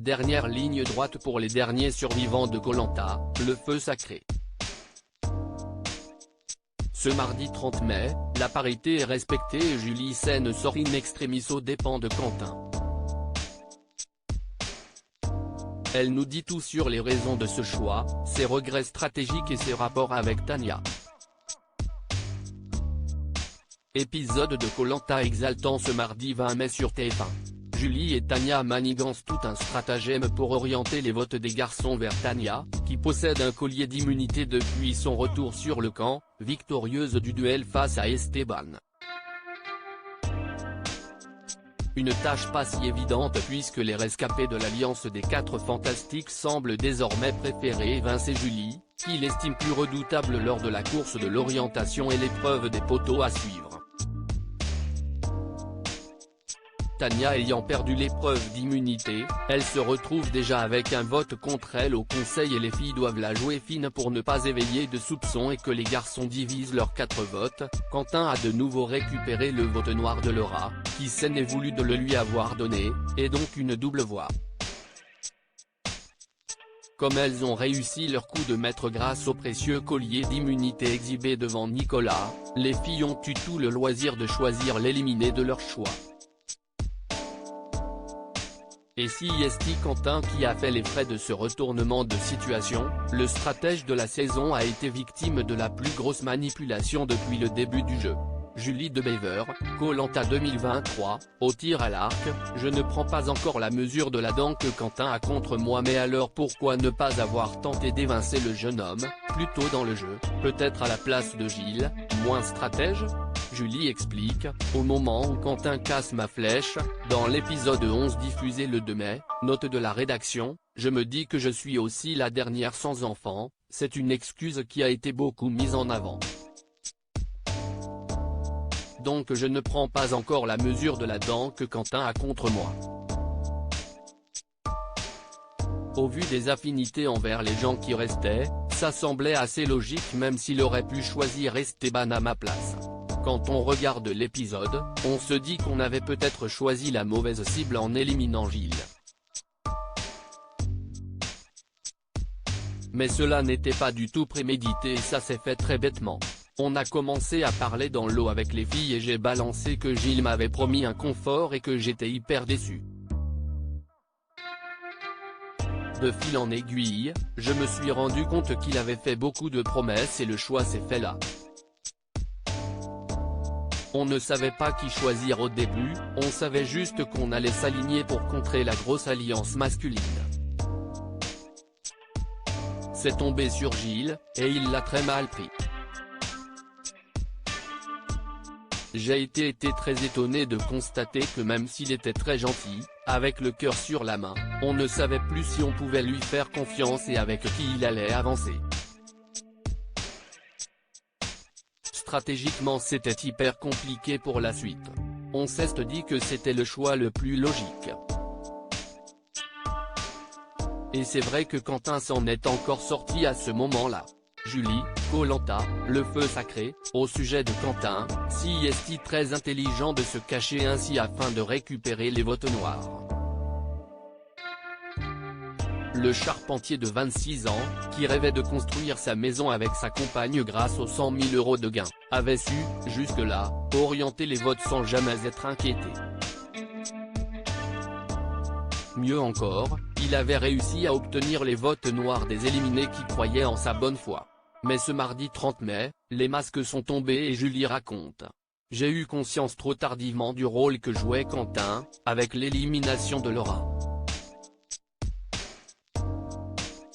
dernière ligne droite pour les derniers survivants de Koh Lanta, le feu sacré. Ce mardi 30 mai, la parité est respectée et Julie Sen sort in extremis aux dépens de Quentin. Elle nous dit tout sur les raisons de ce choix, ses regrets stratégiques et ses rapports avec Tania. Épisode de Koh Lanta exaltant ce mardi 20 mai sur TF1. Julie et Tania manigancent tout un stratagème pour orienter les votes des garçons vers Tania, qui possède un collier d'immunité depuis son retour sur le camp, victorieuse du duel face à Esteban. Une tâche pas si évidente puisque les rescapés de l'alliance des 4 fantastiques semblent désormais préférer évincer Julie, qu'il estime plus redoutable lors de la course de l'orientation et l'épreuve des poteaux à suivre. Tania ayant perdu l'épreuve d'immunité, elle se retrouve déjà avec un vote contre elle au conseil et les filles doivent la jouer fine pour ne pas éveiller de soupçons et que les garçons divisent leurs 4 votes. Quentin a de nouveau récupéré le vote noir de Laura, qui s'en est voulu de le lui avoir donné, et donc une double voix. Comme elles ont réussi leur coup de maître grâce au précieux collier d'immunité exhibé devant Nicolas, les filles ont eu tout le loisir de choisir l'éliminé de leur choix. Et si est Quentin qui a fait les frais de ce retournement de situation, le stratège de la saison a été victime de la plus grosse manipulation depuis le début du jeu. Julie de Bever, Koh Lanta 2023, au tir à l'arc, je ne prends pas encore la mesure de la dent que Quentin a contre moi, mais alors pourquoi ne pas avoir tenté d'évincer le jeune homme, plus tôt dans le jeu, peut-être à la place de Gilles, moins stratège ? Julie explique, au moment où Quentin casse ma flèche, dans l'épisode 11 diffusé le 2 mai, note de la rédaction, je me dis que je suis aussi la dernière sans enfant, c'est une excuse qui a été beaucoup mise en avant. Donc je ne prends pas encore la mesure de la dent que Quentin a contre moi. Au vu des affinités envers les gens qui restaient, ça semblait assez logique même s'il aurait pu choisir Esteban à ma place. Quand on regarde l'épisode, on se dit qu'on avait peut-être choisi la mauvaise cible en éliminant Gilles. Mais cela n'était pas du tout prémédité et ça s'est fait très bêtement. On a commencé à parler dans l'eau avec les filles et j'ai balancé que Gilles m'avait promis un confort et que j'étais hyper déçu. De fil en aiguille, je me suis rendu compte qu'il avait fait beaucoup de promesses et le choix s'est fait là. On ne savait pas qui choisir au début, on savait juste qu'on allait s'aligner pour contrer la grosse alliance masculine. C'est tombé sur Gilles, et il l'a très mal pris. J'ai été très étonné de constater que même s'il était très gentil, avec le cœur sur la main, on ne savait plus si on pouvait lui faire confiance et avec qui il allait avancer. Stratégiquement c'était hyper compliqué pour la suite. On s'est dit que c'était le choix le plus logique. Et c'est vrai que Quentin s'en est encore sorti à ce moment-là. Julie, Koh Lanta, le feu sacré, au sujet de Quentin, si est-il très intelligent de se cacher ainsi afin de récupérer les votes noirs. Le charpentier de 26 ans, qui rêvait de construire sa maison avec sa compagne grâce aux 100 000 € de gains, avait su, jusque-là, orienter les votes sans jamais être inquiété. Mieux encore, il avait réussi à obtenir les votes noirs des éliminés qui croyaient en sa bonne foi. Mais ce mardi 30 mai, les masques sont tombés et Julie raconte. J'ai eu conscience trop tardivement du rôle que jouait Quentin, avec l'élimination de Laura.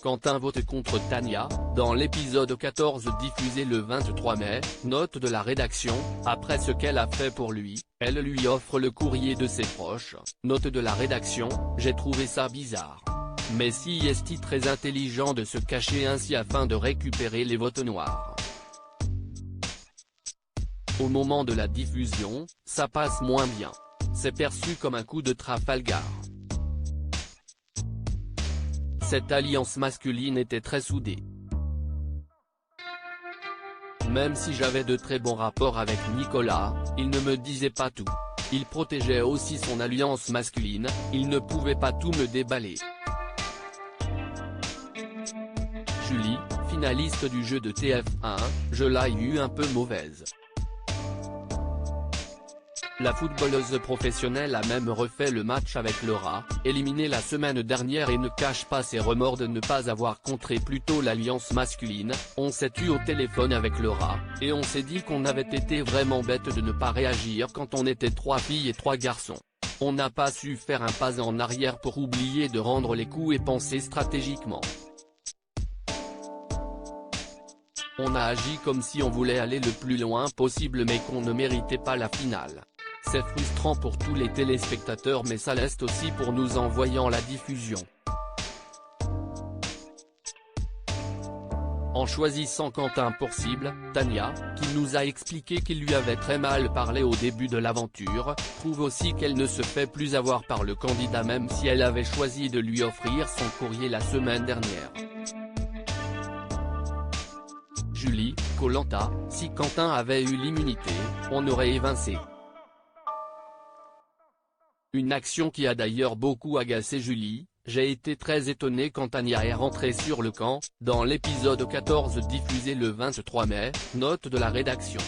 Quentin vote contre Tania, dans l'épisode 14 diffusé le 23 mai, note de la rédaction, après ce qu'elle a fait pour lui, elle lui offre le courrier de ses proches, note de la rédaction, j'ai trouvé ça bizarre. Mais si est-il très intelligent de se cacher ainsi afin de récupérer les votes noirs. Au moment de la diffusion, ça passe moins bien. C'est perçu comme un coup de Trafalgar. Cette alliance masculine était très soudée. Même si j'avais de très bons rapports avec Nicolas, il ne me disait pas tout. Il protégeait aussi son alliance masculine, il ne pouvait pas tout me déballer. Julie, finaliste du jeu de TF1, je l'ai eu un peu mauvaise. La footballeuse professionnelle a même refait le match avec Laura, éliminée la semaine dernière et ne cache pas ses remords de ne pas avoir contré plus tôt l'alliance masculine. On s'est eu au téléphone avec Laura, et on s'est dit qu'on avait été vraiment bête de ne pas réagir quand on était 3 filles et 3 garçons. On n'a pas su faire un pas en arrière pour oublier de rendre les coups et penser stratégiquement. On a agi comme si on voulait aller le plus loin possible mais qu'on ne méritait pas la finale. C'est frustrant pour tous les téléspectateurs mais ça l'est aussi pour nous en voyant la diffusion. En choisissant Quentin pour cible, Tania, qui nous a expliqué qu'il lui avait très mal parlé au début de l'aventure, prouve aussi qu'elle ne se fait plus avoir par le candidat même si elle avait choisi de lui offrir son courrier la semaine dernière. Julie, Koh-Lanta, si Quentin avait eu l'immunité, on aurait évincé. Une action qui a d'ailleurs beaucoup agacé Julie. J'ai été très étonné quand Tania est rentrée sur le camp, dans l'épisode 14 diffusé le 23 mai, note de la rédaction.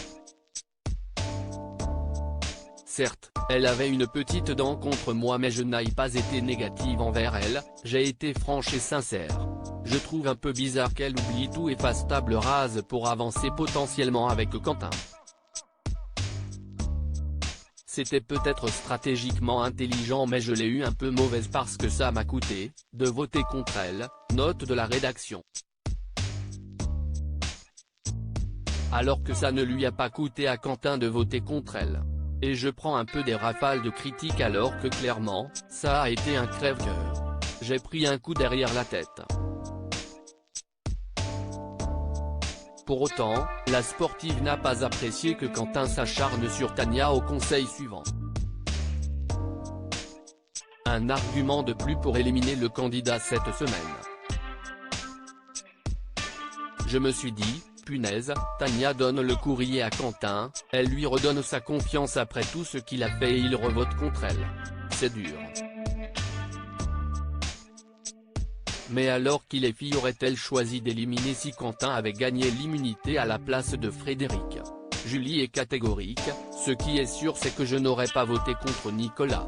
Certes, elle avait une petite dent contre moi mais je n'ai pas été négative envers elle, j'ai été franche et sincère. Je trouve un peu bizarre qu'elle oublie tout et fasse table rase pour avancer potentiellement avec Quentin. C'était peut-être stratégiquement intelligent mais je l'ai eu un peu mauvaise parce que ça m'a coûté, de voter contre elle, note de la rédaction. Alors que ça ne lui a pas coûté à Quentin de voter contre elle. Et je prends un peu des rafales de critiques alors que clairement, ça a été un crève-cœur. J'ai pris un coup derrière la tête. Pour autant, la sportive n'a pas apprécié que Quentin s'acharne sur Tania au conseil suivant. Un argument de plus pour éliminer le candidat cette semaine. Je me suis dit, punaise, Tania donne le courrier à Quentin, elle lui redonne sa confiance après tout ce qu'il a fait et il revote contre elle. C'est dur. Mais alors qui les filles auraient-elles choisi d'éliminer si Quentin avait gagné l'immunité à la place de Frédéric? Julie est catégorique, ce qui est sûr c'est que je n'aurais pas voté contre Nicolas.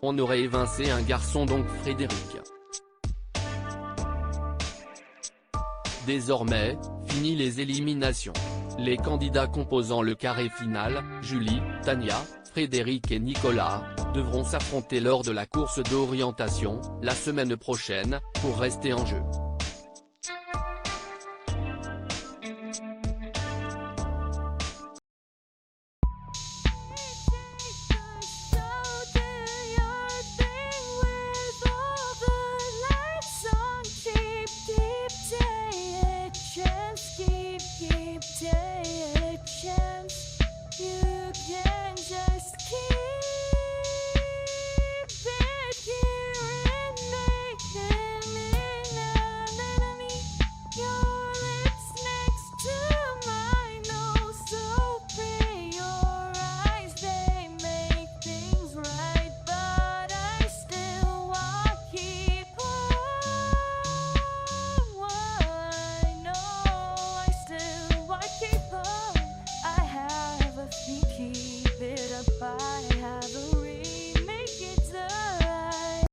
On aurait évincé un garçon donc Frédéric. Désormais, fini les éliminations. Les candidats composant le carré final, Julie, Tania, Frédéric et Nicolas, devront s'affronter lors de la course d'orientation, la semaine prochaine, pour rester en jeu.